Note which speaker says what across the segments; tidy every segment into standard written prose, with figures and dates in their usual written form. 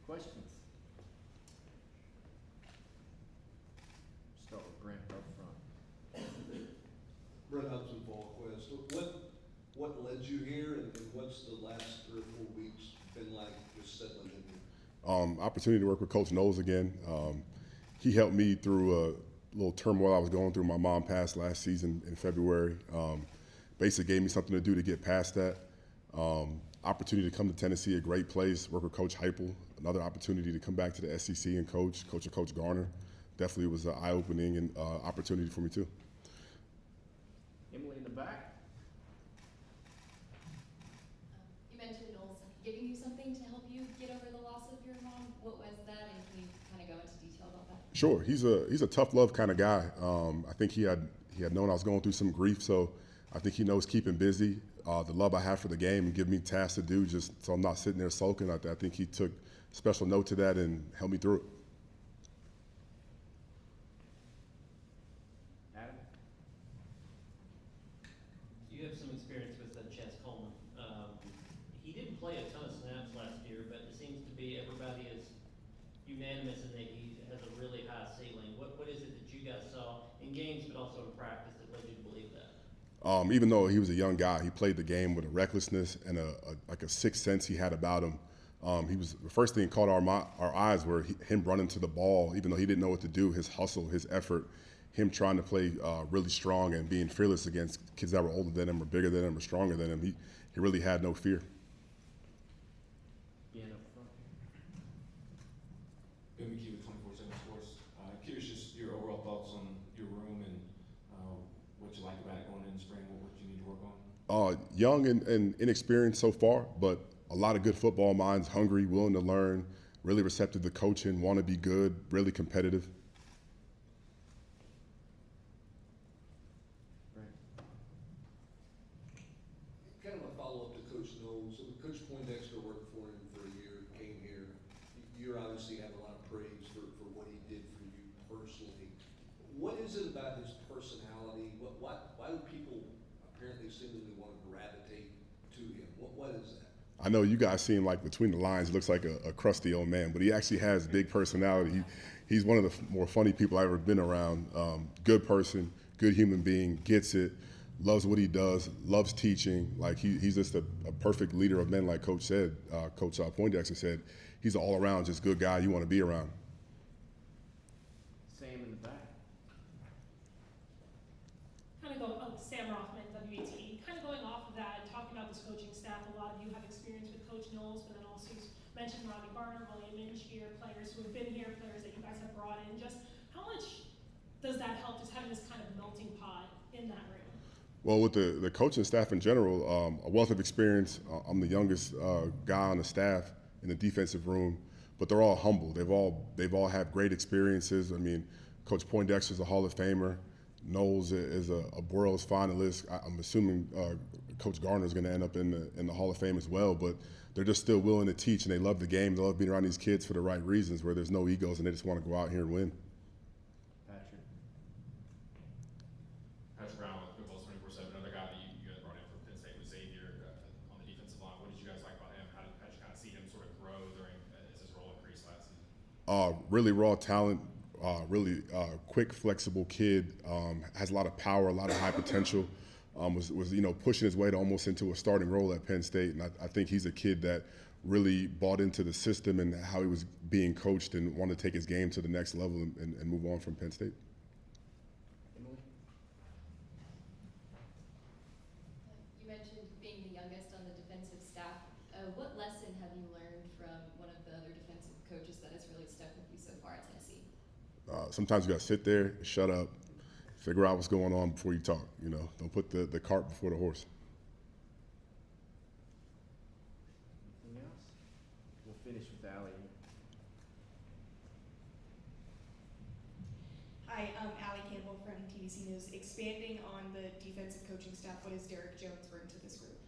Speaker 1: Questions? Start with Brent up front.
Speaker 2: Brent Hudson, VolQuest. What led you here, and what's the last 3 or 4 weeks been like just settling in here?
Speaker 3: Opportunity to work with Coach Knowles again. He helped me through a little turmoil I was going through. My mom passed last season in February. Basically gave me something to do to get past that. Opportunity to come to Tennessee, a great place, work with Coach Heupel. Another opportunity to come back to the SEC and coach Garner. Definitely was an eye-opening and opportunity for me too.
Speaker 1: Emily in the back.
Speaker 4: You mentioned Knowles giving you something to help you get over the loss of your mom. What was that, and can you kind of go into detail about that?
Speaker 3: Sure, he's a tough love kind of guy. I think he had known I was going through some grief, so I think he knows keeping busy. The love I have for the game and give me tasks to do, just so I'm not sitting there sulking. I think he took special note to that and helped me through it.
Speaker 1: Adam.
Speaker 5: You have some experience with Chance Coleman. He didn't play a ton of snaps last year, but it seems to be everybody is unanimous in that he has a really high ceiling. What is it that you guys saw in games, but also in practice, that led you to believe that?
Speaker 3: Even though he was a young guy, he played the game with a recklessness and a sixth sense he had about him. He was the first thing that caught our eyes were him running to the ball, even though he didn't know what to do. His hustle, his effort, him trying to play really strong and being fearless against kids that were older than him or bigger than him or stronger than him. He really had no fear.
Speaker 1: Again up front.
Speaker 6: Ben McKee with 24/7 Sports. Curious just your overall thoughts on your room and what you like about it going in the spring, what you need to work on?
Speaker 3: Young and inexperienced so far, but a lot of good football minds, hungry, willing to learn, really receptive to coaching, want to be good, really competitive.
Speaker 1: Brent.
Speaker 2: Kind of a follow-up to Coach Knowles. Coach Poindexter worked for him for a year, came here. You obviously have a lot of praise for what he did for you personally. What is it about his personality? Why do people apparently seemingly want to gravitate to him? What is that?
Speaker 3: I know you guys see him like between the lines, looks like a crusty old man, but he actually has big personality. He's one of the more funny people I've ever been around. Good person, good human being, gets it, loves what he does, loves teaching. Like he's just a perfect leader of men, like Coach said. Coach Poindexter said, he's an all-around just good guy you want to be around.
Speaker 1: Sam in the back.
Speaker 7: Sam Rothman, WAT. Kind of going off of that and talking about this coaching staff, a lot of you have experience with Coach Knowles, but then also you've mentioned Robbie Garner, William Minch here, players who have been here, players that you guys have brought in. Just how much does that help, just having this kind of melting pot in that room?
Speaker 3: Well, with the coaching staff in general, a wealth of experience. I'm the youngest guy on the staff in the defensive room, but they're all humble. They've all had great experiences. I mean, Coach Poindexter's a Hall of Famer. Knowles is a Boros finalist. I'm assuming Coach Garner is going to end up in the Hall of Fame as well. But they're just still willing to teach, and they love the game. They love being around these kids for the right reasons, where there's no egos, and they just want to go out here and win.
Speaker 1: Patrick.
Speaker 6: Patrick Brown with Vols 24/7, another guy that you guys brought in from Penn State with Xavier on the defensive line. What did you guys like about him? How did you kind of see him sort of grow as his role increased last season?
Speaker 3: Really raw talent. Really quick, flexible kid, has a lot of power, a lot of high potential. Was pushing his way to almost into a starting role at Penn State, and I think he's a kid that really bought into the system and how he was being coached and wanted to take his game to the next level and move on from Penn State.
Speaker 1: Emily.
Speaker 4: You mentioned being the youngest on the defensive staff. What lesson have you learned from one of the other defensive coaches that has really stuck with you so far at Tennessee?
Speaker 3: Sometimes you got to sit there, shut up, figure out what's going on before you talk. Don't put the cart before the horse.
Speaker 1: Anything else? We'll finish with Allie.
Speaker 8: Hi, I'm Allie Campbell from TVC News. Expanding on the defensive coaching staff, what does Derek Jones bring to this group?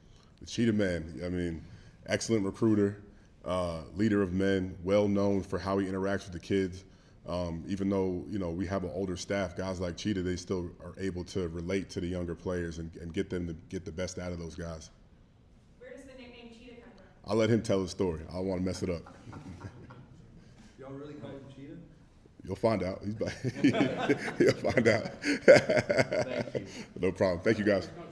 Speaker 3: The Cheetah Man. I mean, excellent recruiter, leader of men, well known for how he interacts with the kids. Even though we have an older staff, guys like Cheetah, they still are able to relate to the younger players and get them to get the best out of those guys.
Speaker 8: Where does the nickname Cheetah come from?
Speaker 3: I'll let him tell the story. I don't want to mess it up.
Speaker 2: y'all really call him Cheetah?
Speaker 3: You'll find out. He's back. You'll find out.
Speaker 1: Thank you.
Speaker 3: No problem. Thank you, guys.
Speaker 1: Coach,